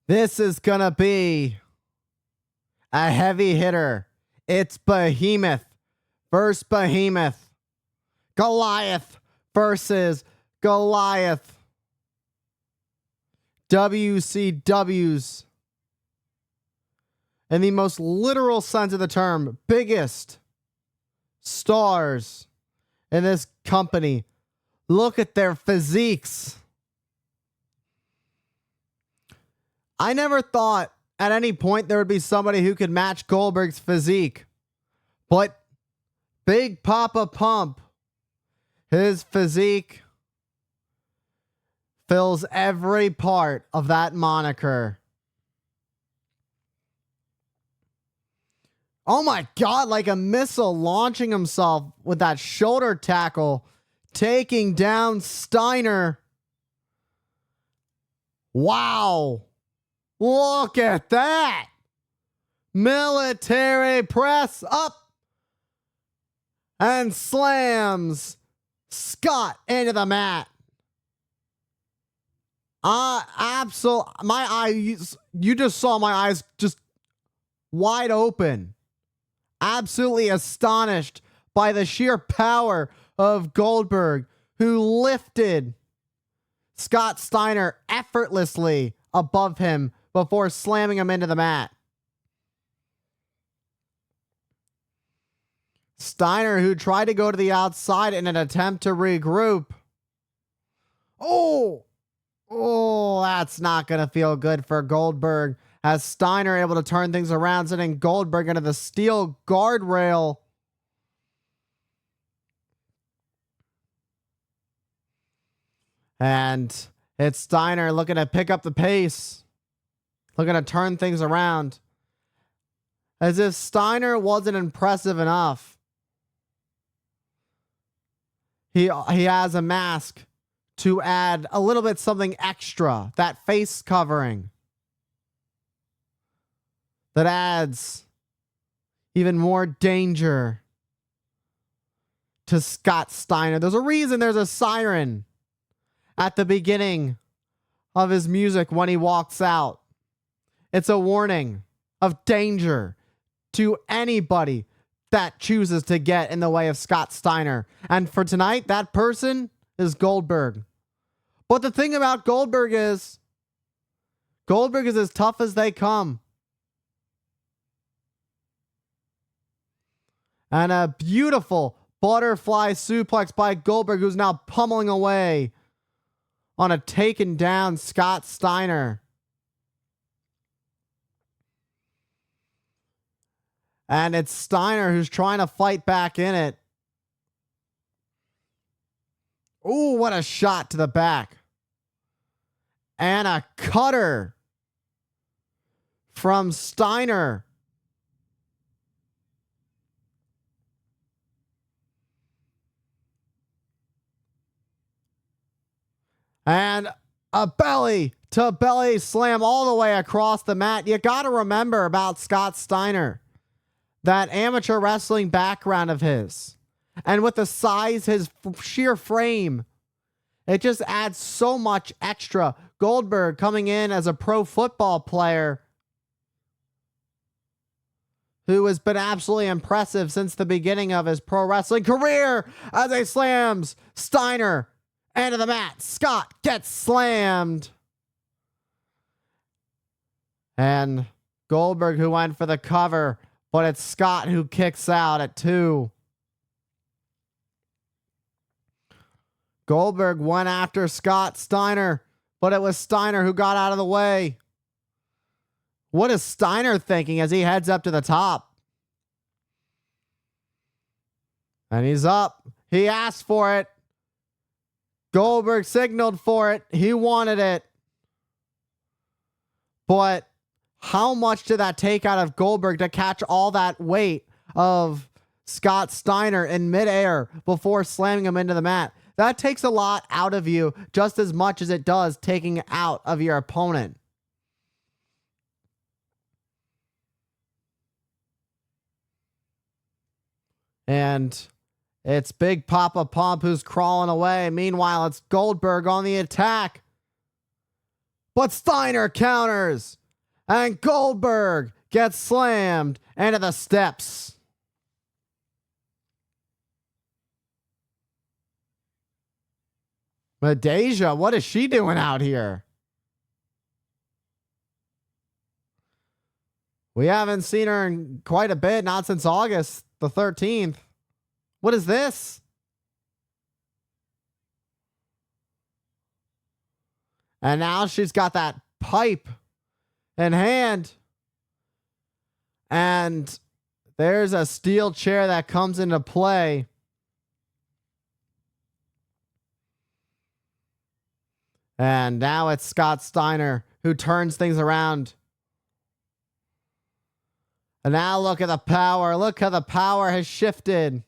This is gonna be a heavy hitter. It's Behemoth versus Behemoth. Goliath versus Goliath. WCW's, in the most literal sense of the term, biggest stars in this company. Look at their physiques. I never thought at any point there would be somebody who could match Goldberg's physique. But Big Papa Pump, his physique fills every part of that moniker. Oh my God, like a missile launching himself with that shoulder tackle, taking down Steiner. Wow. Look at that. Military press up and slams Scott into the mat. Absolutely. My eyes, you just saw my eyes just wide open. Absolutely astonished by the sheer power of Goldberg, who lifted Scott Steiner effortlessly above him before slamming him into the mat. Steiner, who tried to go to the outside in an attempt to regroup. Oh, that's not going to feel good for Goldberg, as Steiner able to turn things around, sending Goldberg into the steel guardrail. And it's Steiner looking to pick up the pace, looking to turn things around. As if Steiner wasn't impressive enough, he has a mask to add a little bit something extra, that face covering that adds even more danger to Scott Steiner. There's a reason there's a siren at the beginning of his music when he walks out. It's a warning of danger to anybody that chooses to get in the way of Scott Steiner. And for tonight, that person is Goldberg. But the thing about Goldberg is as tough as they come. And a beautiful butterfly suplex by Goldberg, who's now pummeling away on a taken down Scott Steiner. And it's Steiner who's trying to fight back in it. Ooh, what a shot to the back. And a cutter from Steiner. And a belly to belly slam all the way across the mat. You got to remember about Scott Steiner, that amateur wrestling background of his. And with the size, his sheer frame, it just adds so much extra. Goldberg coming in as a pro football player who has been absolutely impressive since the beginning of his pro wrestling career, as he slams Steiner into the mat. Scott gets slammed. And Goldberg, who went for the cover, but it's Scott who kicks out at 2. Goldberg went after Scott Steiner, but it was Steiner who got out of the way. What is Steiner thinking as he heads up to the top? And he's up. He asked for it. Goldberg signaled for it. He wanted it. But how much did that take out of Goldberg to catch all that weight of Scott Steiner in midair before slamming him into the mat? That takes a lot out of you, just as much as it does taking out of your opponent. And it's Big Papa Pump who's crawling away. Meanwhile, it's Goldberg on the attack. But Steiner counters. And Goldberg gets slammed into the steps. Medeja, what is she doing out here? We haven't seen her in quite a bit, not since August the 13th. What is this? And now she's got that pipe in hand. And there's a steel chair that comes into play. And now it's Scott Steiner who turns things around. And now look at the power. Look how the power has shifted.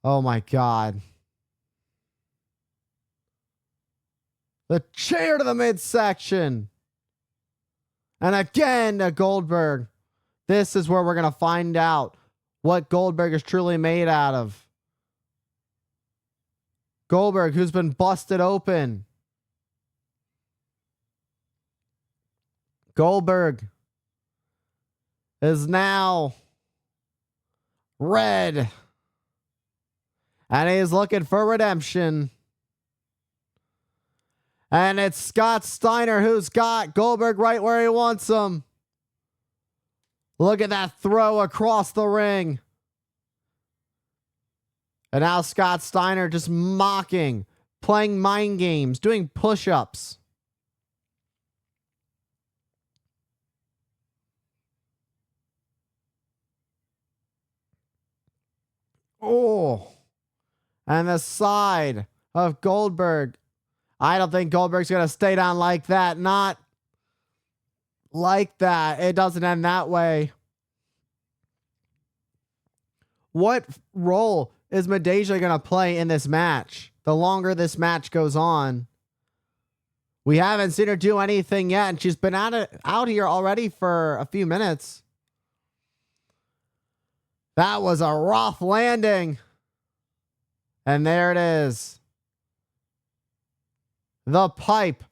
Oh my God. The chair to the midsection. And again to Goldberg. This is where we're going to find out what Goldberg is truly made out of. Goldberg, who's been busted open. Goldberg is now red. And he's looking for redemption. And it's Scott Steiner who's got Goldberg right where he wants him. Look at that throw across the ring. And now Scott Steiner just mocking, playing mind games, doing push-ups. Oh. And the side of Goldberg. I don't think Goldberg's going to stay down like that. Not like that. It doesn't end that way. What role is Medeja going to play in this match? The longer this match goes on. We haven't seen her do anything yet, and she's been out here already for a few minutes. That was a rough landing. And there it is. The pipe.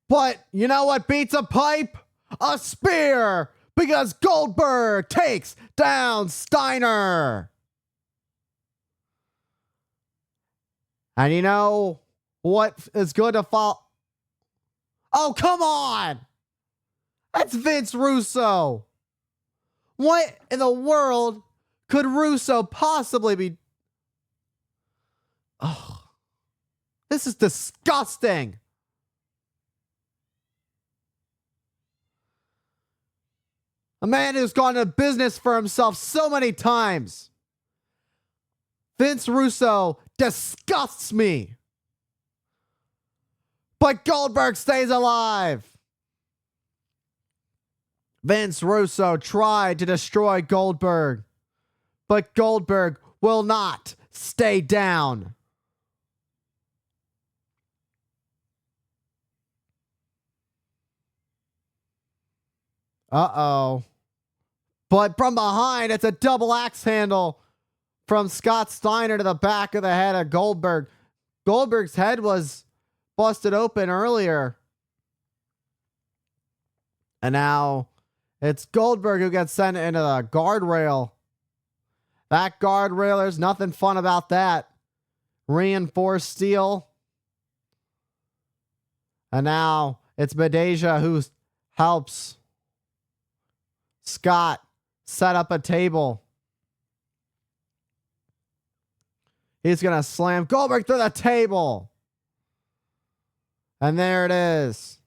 But you know what beats a pipe? A spear. Because Goldberg takes down Steiner. And you know what is good to fall? Oh, come on. That's Vince Russo. What in the world could Russo possibly be? Oh, this is disgusting. A man who's gone into business for himself so many times. Vince Russo disgusts me. But Goldberg stays alive. Vince Russo tried to destroy Goldberg, but Goldberg will not stay down. Uh-oh. But from behind, it's a double axe handle from Scott Steiner to the back of the head of Goldberg. Goldberg's head was busted open earlier. And now it's Goldberg who gets sent into the guardrail. That guardrail, there's nothing fun about that. Reinforced steel. And now it's Medeja who helps Scott set up a table. He's going to slam Goldberg through the table. And there it is.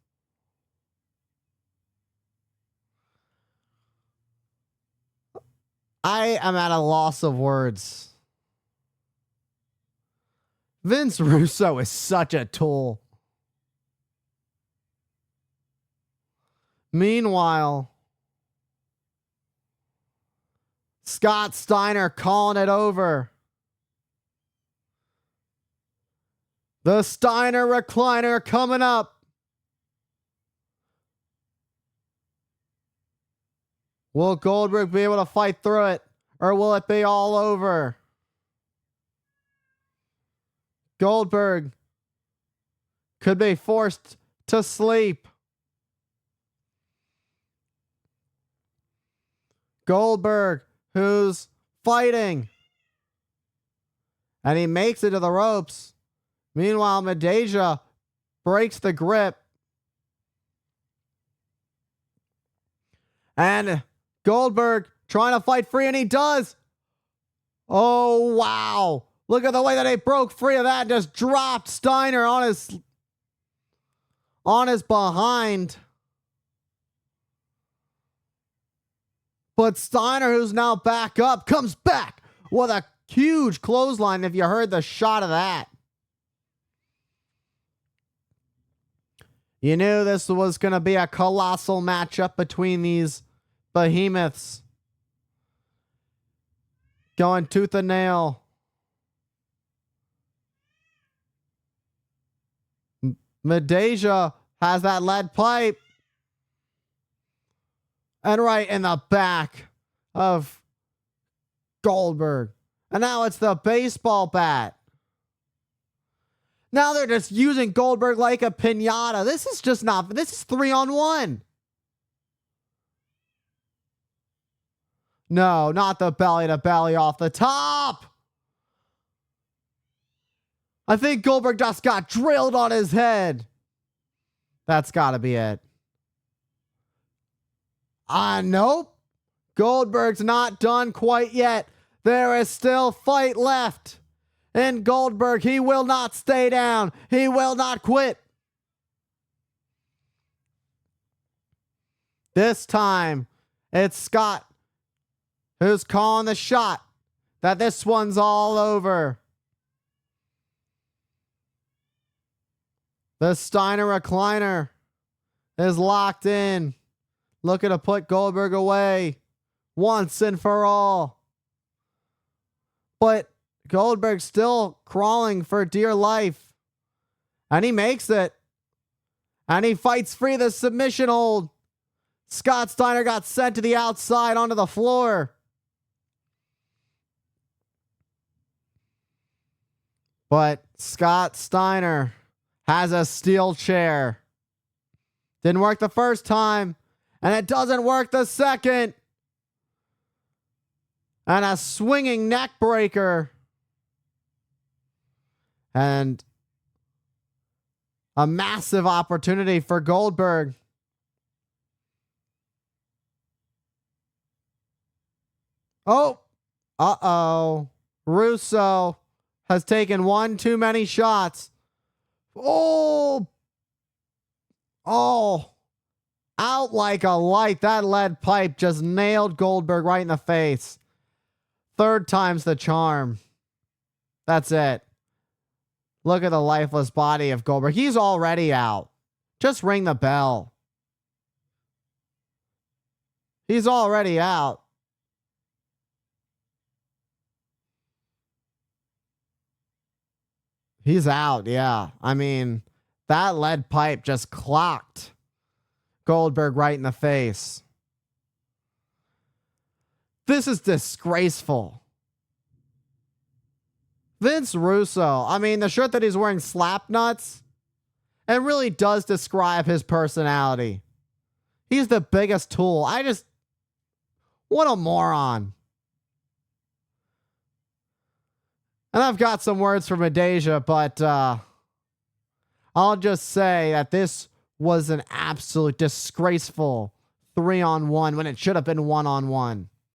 I am at a loss of words. Vince Russo is such a tool. Meanwhile, Scott Steiner calling it over. The Steiner recliner coming up. Will Goldberg be able to fight through it, or will it be all over? Goldberg could be forced to sleep. Goldberg, who's fighting, and he makes it to the ropes. Meanwhile, Medeja breaks the grip. And Goldberg trying to fight free, and he does. Oh, wow. Look at the way that he broke free of that and just dropped Steiner on his behind. But Steiner, who's now back up, comes back with a huge clothesline, if you heard the shot of that. You knew this was going to be a colossal matchup between these behemoths. Going tooth and nail. Medeja has that lead pipe. And right in the back of Goldberg. And now it's the baseball bat. Now they're just using Goldberg like a piñata. This is 3-on-1. No, not the belly to belly off the top. I think Goldberg just got drilled on his head. That's got to be it. Nope. Goldberg's not done quite yet. There is still fight left. And Goldberg, he will not stay down. He will not quit. This time, it's Scott who's calling the shot that this one's all over. The Steiner recliner is locked in, looking to put Goldberg away once and for all. But Goldberg's still crawling for dear life. And he makes it. And he fights free the submission hold. Scott Steiner got sent to the outside onto the floor. But Scott Steiner has a steel chair. Didn't work the first time. And it doesn't work the second. And a swinging neck breaker. And a massive opportunity for Goldberg. Oh, uh-oh. Russo has taken one too many shots. Oh, out like a light. That lead pipe just nailed Goldberg right in the face. Third time's the charm. That's it. Look at the lifeless body of Goldberg. He's already out. Just ring the bell. He's already out. He's out, yeah. I mean, that lead pipe just clocked Goldberg right in the face. This is disgraceful. Vince Russo, I mean, the shirt that he's wearing, slap nuts, it really does describe his personality. He's the biggest tool. What a moron. And I've got some words for Medeja, but I'll just say that this was an absolute disgraceful 3-on-1 when it should have been 1-on-1.